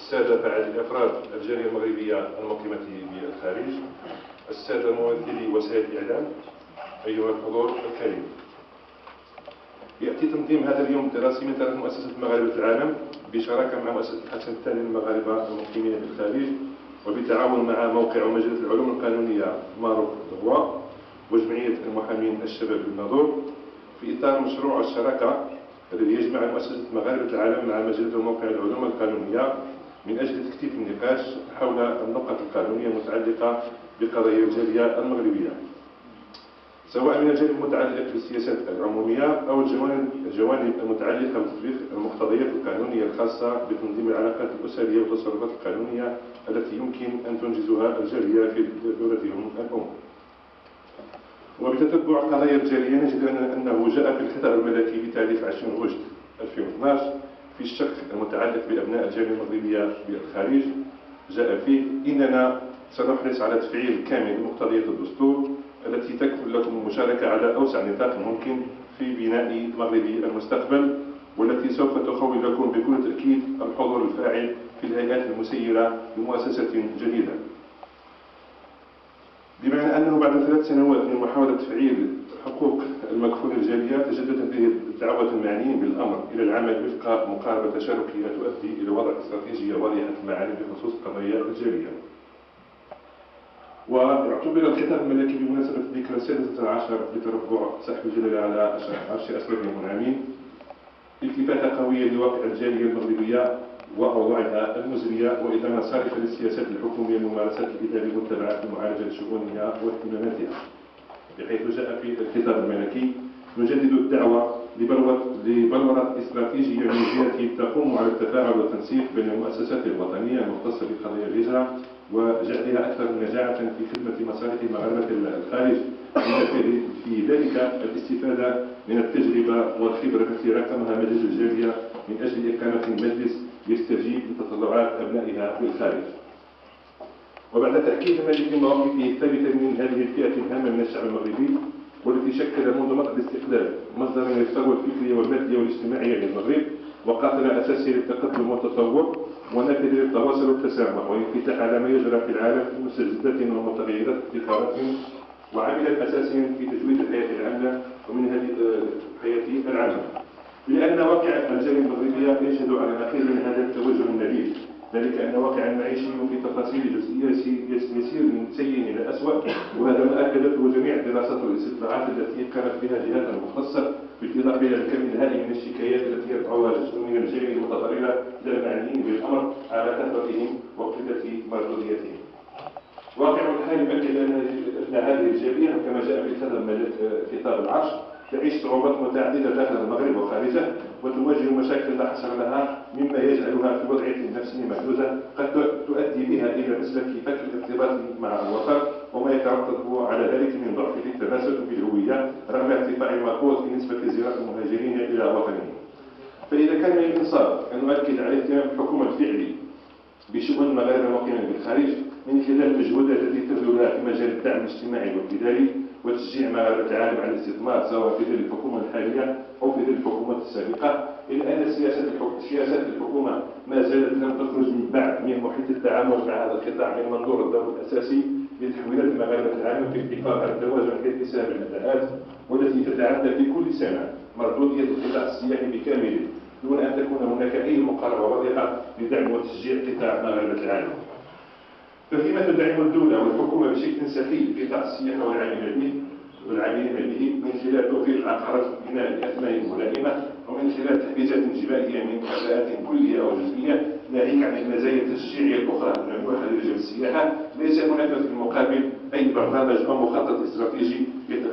السادة فاعلي الأفراد الجالية المغربية المقيمة بالخارج، السادة ممثلي وسائل الإعلام، أيها الحضور الكريم. يأتي تنظيم هذا اليوم الدراسي من طرف مؤسسة مغاربة العالم بشراكة مع مؤسسة الحسن الثاني للمغاربة المقيمين بالخارج، وبالتعاون مع موقع ومجلة العلوم القانونية ماروك دروا وجمعية المحامين الشباب بالناظور، في إطار مشروع الشراكة الذي يجمع مؤسسة مغاربة العالم مع مجلة وموقع العلوم القانونية من أجل تكثيف النقاش حول النقط القانونية المتعلقة بقضايا الجالية المغربية، سواء من الجانب المتعلق بالسياسات العمومية أو الجوانب المتعلقة بتطبيق المقتضيات القانونية الخاصة بتنظيم العلاقات الأسرية والتصرفات القانونية التي يمكن أن تنجزها الجالية في دولتهم الأم. وبتتبع قضايا الجالية نجد أنه جاء في الخطاب الملكي بتاريخ 20 أغسطس 2012 في الشق المتعلق بأبناء الجالية المغربية بالخارج، جاء فيه: إننا سنحرص على تفعيل كامل مقتضيات الدستور التي تكفل لكم المشاركة على أوسع نطاق ممكن في بناء مغربي المستقبل، والتي سوف تخول لكم بكل تأكيد الحضور الفاعل في الهيئات المسيرة لمؤسسة جديدة. بمعنى أنه بعد 3 سنوات من محاولة تفعيل حقوق المكفول الجالية، تجددت به دعوة المعنيين بالأمر إلى العمل وفق مقاربة تشاركية تؤدي إلى وضع استراتيجية واضحة المعالم بخصوص قضايا الجالية. واعتبر الخطاب الملكي بمناسبة الذكرى السادسة عشر لتربع صاحب الجلالة على عرش أسرة المنعمين التفاتة قوية لواقع الجالية المغربية وأوضاعها المزرية، وإدانة صارفة للسياسات الحكومية والممارسات الإدارية المتبعة في معالجة شؤونها واهتماماتها، بحيث جاء في الخطاب الملكي: نجدد الدعوة لبلورة استراتيجية ميزانية تقوم على التفاعل والتنسيق بين المؤسسات الوطنية المختصة بقضايا الهجرة وجعلها أكثر نجاعة في خدمة مصالح مغاربة الخارج، في ذلك الاستفادة من التجربة والخبرة التي ركمها مجلس الجالية من أجل إقامة مجلس يستجيب لتطلعات أبنائها في الخارج. وبعد تأكيد الملك مواقفه الثابتة من هذه الفئة الهامة من الشعب المغربي، والتي شكل منذ مطلع الاستقلال مصدرا للثروة الفكرية والمادية والاجتماعية للمغرب وقاطرة أساسية للتقدم والتطور ونافذة للتواصل والتسامح والانفتاح على ما يجرى في العالم من مستجدات ومتغيرات ابتكارات، وعاملا أساسيا في تجويد الحياة العامة ومن هذه الحياة العامة، لأن واقع الجالية المغربية يشهد على نقيض من هذا التوجه النبيل، ذلك أن واقع المعيشي وفي تفاصيل جزئية يسير من سيء إلى أسوأ، وهذا ما أكدته جميع الدراسات والاستطلاعات التي قامت بها جهات مختصة، بالإضافة إلى الكم الهائل من الشكايات التي يرفعها جزء من الجالية المتضررة إلى المعنيين بالأمر على كثرتهم وقلة مردوديتهم. واقع الحال يؤكد أن هذه الجالية كما جاء في خطاب العرش تعيش صعوبات متعددة داخل المغرب وخارجه، وتواجه مشاكل لا حصر لها، مما يجعلها في وضعية نفسية محدودة قد تؤدي بها إلى مسلك فك الارتباط مع الوطن، وما يترتب على ذلك من ضعف في التماسك بالهوية رغم ارتفاع الملحوظ في نسبة زيارة المهاجرين إلى وطنهم. فإذا كان من الإنصاف أن نؤكد على اهتمام الحكومة الفعلي بشؤون المغاربة المقيمين بالخارج من خلال المجهودات التي تبذلها في مجال الدعم الاجتماعي والإداري وتشجيع مغاربة العالم على الاستثمار سواء في ظل الحكومة الحالية أو في ظل الحكومات السابقة، إلا أن سياسات الحكومة ما زالت لم تخرج من بعد من محيط التعامل مع هذا القطاع من منظور الدور الأساسي لتحويلات مغاربة العالم في اتفاق على التوازن في حساب الأداءات، والتي تتعدى في كل سنة مردودية القطاع السياحي بكامله دون أن تكون هناك أي مقاربة واضحة لدعم وتشجيع قطاع مغاربة العالم. ففيما تدعم الدولة والحكومة بشكل سخي قطاع السياحة والعاملين به من خلال توفير العقارات والبناء بأثمان ملائمة، ومن خلال تحفيزات جبائية من كفاءات كلية أو جزئية، ناهيك عن المزايا التشجيعية الأخرى الممنوحة لرجال السياحة، ليس هناك في المقابل أي برنامج أو مخطط استراتيجي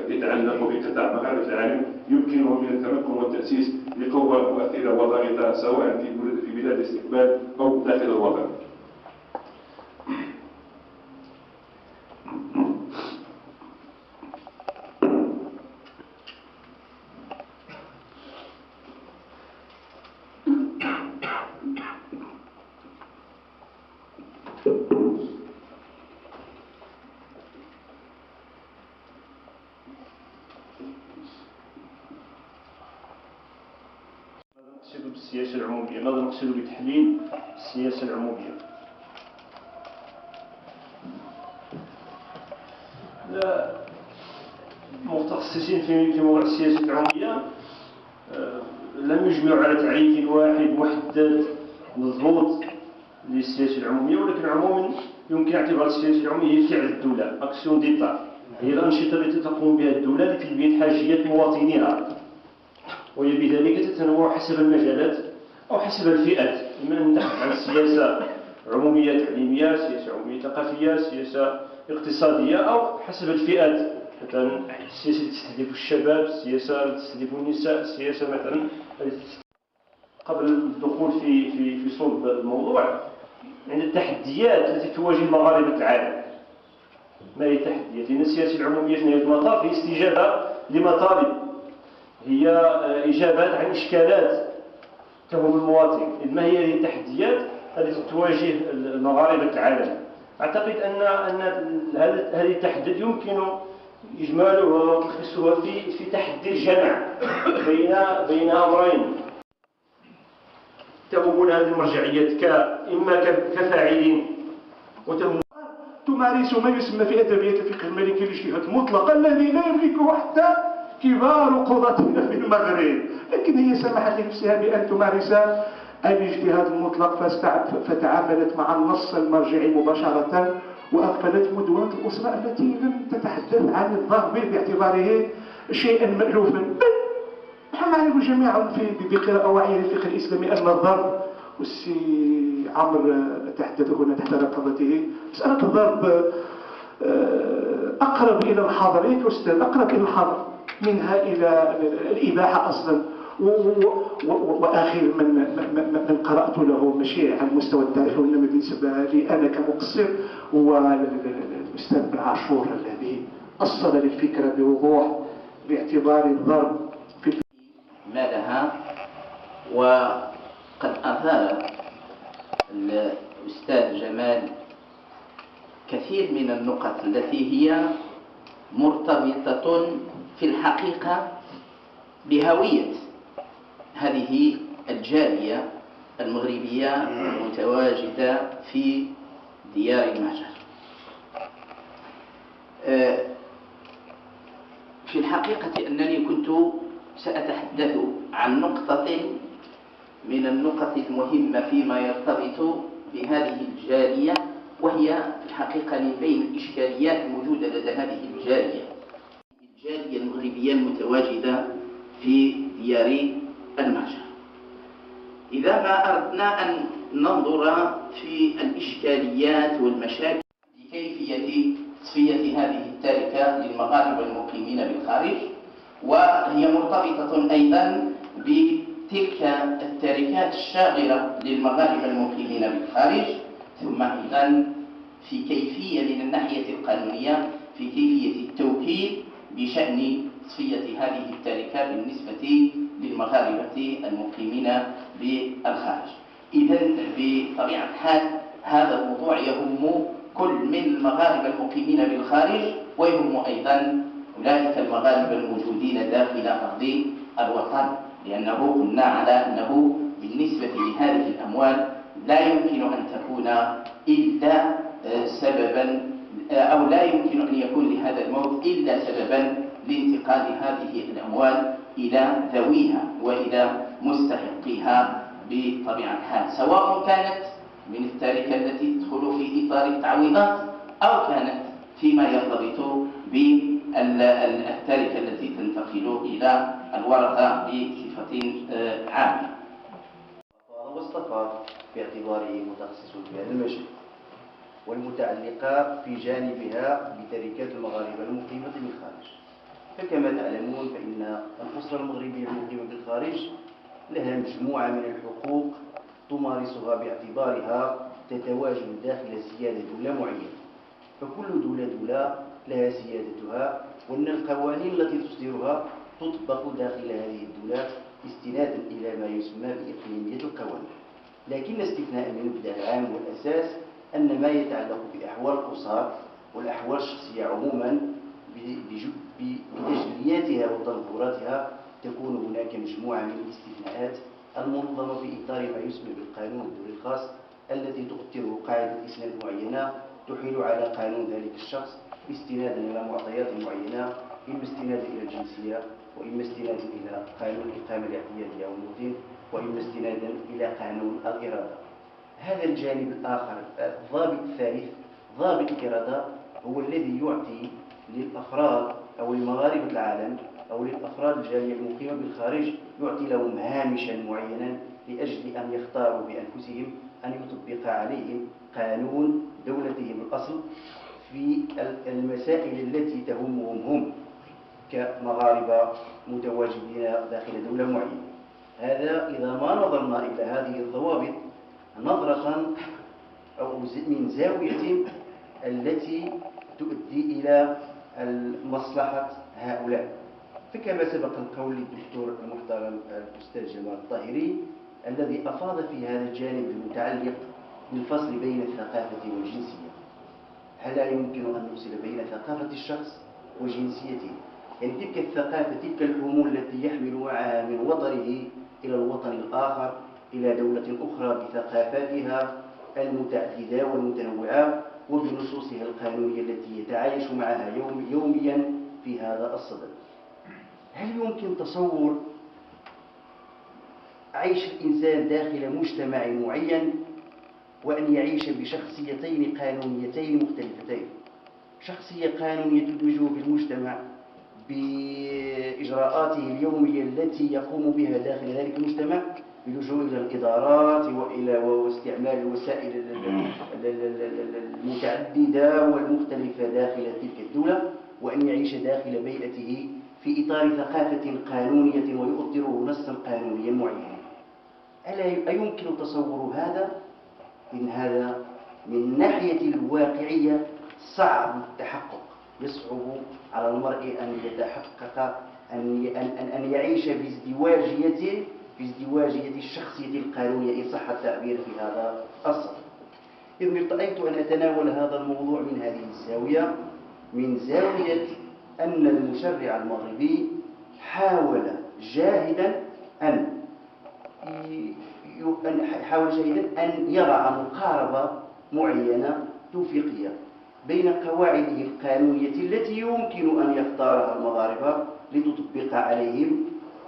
يتعلق بقطاع مغاربة العالم يمكنه من التمكن والتأسيس لقوة مؤثرة وضاغطة سواء في بلاد الاستقبال أو داخل الوطن. بالسياسة العمومية ماذا نقصد بتحليل السياسة العمومية؟ المتخصصين في موضوع السياسة العمومية لم يجمعوا على تعريف واحد محدد مضبوط للسياسة العمومية، ولكن عموما يمكن اعتبار السياسة العمومية هي فعل الدولة، أكسيون ديتا، هي الأنشطة التي تقوم بها الدولة لتلبية حاجيات مواطنيها، وهي بذلك تتنوع حسب المجالات أو حسب الفئات، إما أن نتحدث عن سياسة عمومية تعليمية، سياسة عمومية ثقافية، سياسة اقتصادية، أو حسب الفئات، مثلا السياسة التي تستهدف الشباب، السياسة التي تستهدف النساء، السياسة مثلا. قبل الدخول في صلب الموضوع، عند التحديات التي تواجه مغاربة العالم، ما هي التحديات؟ لأن السياسة العمومية في نهاية المطاف هي استجابة لمطالب، هي إجابات عن إشكالات تهم المواطن. ما هي هذه التحديات التي تواجه مغاربة العالم؟ أعتقد أن هذه التحديات يمكن إجمالها وتلخيصها في تحدي الجمع بين أمرين تهمون هذه المرجعيات إما كفاعلين وتهم تمارس ما يسمى في أدبيات الفقه المالكي الاجتهاد المطلق الذي لا يملكه حتى كبار قضاتنا في المغرب، لكن هي سمحت لنفسها بأن تمارس الاجتهاد المطلق فتعاملت مع النص المرجعي مباشرة، وأغفلت مدونة الأسرة التي لم تتحدث عن الضرب باعتباره شيئا مألوفا. نحن نعرف جميعا بقراءة واعية للفقه الإسلامي أن الضرب، والسي عمرو تحدث هنا تحت رقبته، مسألة الضرب أقرب إلى الحظر، يا أستاذ، أقرب إلى الحظر منها إلى الإباحة أصلا. وآخر من قرأت له مشيع على المستوى التاريخي، وإنما بالنسبة لي أنا كمقصر، هو الأستاذ بن عاشور الذي أصل للفكرة بوضوح باعتبار الضرب في ما لها. وقد أثار الأستاذ جمال كثير من النقط التي هي مرتبطة في الحقيقة بهوية هذه الجالية المغربية المتواجدة في ديار المهجر. في الحقيقة أنني كنت سأتحدث عن نقطة من النقط المهمة فيما يرتبط بهذه الجالية، وهي في الحقيقة من بين الإشكاليات الموجودة لدى هذه الجالية المغربية المتواجدة في ديار المهجر. إذا ما أردنا أن ننظر في الإشكاليات والمشاكل لكيفية تصفية هذه التركة للمغاربة المقيمين بالخارج، وهي مرتبطة أيضا بتلك التركات الشاغرة للمغاربة المقيمين بالخارج، ثم أيضا في كيفية من الناحية القانونية في كيفية التوكيل بشأن تصفية هذه التركة بالنسبة للمغاربة المقيمين بالخارج. إذن بطبيعة الحال هذا الموضوع يهم كل من المغاربة المقيمين بالخارج، ويهم أيضا أولئك المغاربة الموجودين داخل أرض الوطن، لأنه قلنا على أنه بالنسبة لهذه الأموال لا يمكن أن تكون إلا سببا، أو لا يمكن أن يكون لهذا الموت إلا سببا لانتقال هذه الأموال إلى ذويها وإلى مستحقيها بطبيعة الحال، سواء كانت من التركة التي تدخل في إطار التعويضات أو كانت فيما يرتبط بالتركة التي تنتقل إلى الورثة بصفة عامة. مصطفى باعتباره متخصص في هذا المجال، والمتعلقة في جانبها بتركات المغاربة المقيمة بالخارج. فكما تعلمون فإن الأسرة المغربية المقيمة بالخارج لها مجموعة من الحقوق تمارسها باعتبارها تتواجد داخل سيادة دولة معينة، فكل دولة لها سيادتها، وأن القوانين التي تصدرها تطبق داخل هذه الدولة استنادا إلى ما يسمى بإقليمية القوانين. لكن استثناء من المبدأ العام والأساس أن ما يتعلق بأحوال الأسر والأحوال الشخصية عموما بتجلياتها وتنظراتها تكون هناك مجموعة من الاستثناءات المنظمة في إطار ما يسمى بالقانون الدولي الخاص التي تؤطره قاعدة إسناد معينة تحيل على قانون ذلك الشخص استنادا إلى معطيات معينة، إما استنادا إلى الجنسية، وإما استنادا إلى قانون الإقامة الاعتيادية أو الموطن، وإما استنادا إلى قانون الإرادة. هذا الجانب الآخر، الضابط الثالث ضابط الإرادة، هو الذي يعطي للأفراد أو لمغاربة العالم أو للأفراد الجالية المقيمة بالخارج، يعطي لهم هامشا معينا لأجل أن يختاروا بأنفسهم أن يطبق عليهم قانون دولتهم الأصل في المسائل التي تهمهم هم كمغاربة متواجدين داخل دولة معينة. هذا إذا ما نظرنا إلى هذه الضوابط نظرة أو من زاوية التي تؤدي إلى مصلحة هؤلاء. فكما سبق القول للدكتور المحترم الأستاذ جمال الطاهري الذي أفاض في هذا الجانب المتعلق بالفصل بين الثقافة والجنسية، هل لا يمكن أن نفصل بين ثقافة الشخص وجنسيته؟ يعني تلك الثقافة، تلك الحمول التي يحمل معها من وطنه إلى الوطن الآخر إلى دولة أخرى بثقافاتها المتعددة والمتنوعة وبنصوصها القانونية التي يتعايش معها يوميا في هذا الصدد. هل يمكن تصور عيش الإنسان داخل مجتمع معين وأن يعيش بشخصيتين قانونيتين مختلفتين؟ شخصية قانونية تدمجه في المجتمع بإجراءاته اليومية التي يقوم بها داخل ذلك المجتمع باللجوء إلى الإدارات واستعمال الوسائل المتعددة والمختلفة داخل تلك الدولة، وأن يعيش داخل بيئته في إطار ثقافة قانونية ويؤطره نصا قانونيا معينا. ألا يمكن تصور هذا؟ إن هذا من ناحية الواقعية صعب التحقق، يصعب على المرء أن يتحقق أن يعيش في ازدواجية الشخصية القانونية إن صح التعبير في هذا الصدد. إذن ارتأيت أن أتناول هذا الموضوع من هذه الزاوية، من زاوية أن المشرع المغربي حاول جاهدا أن يضع مقاربة معينة توفيقية بين قواعده القانونية التي يمكن أن يختارها المغاربة لتطبق عليهم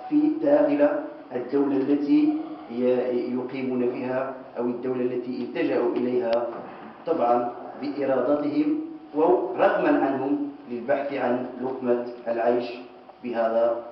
في داخل الدولة التي يقيمون فيها أو الدولة التي التجأوا إليها طبعا بإرادتهم ورغما عنهم للبحث عن لقمة العيش بهذا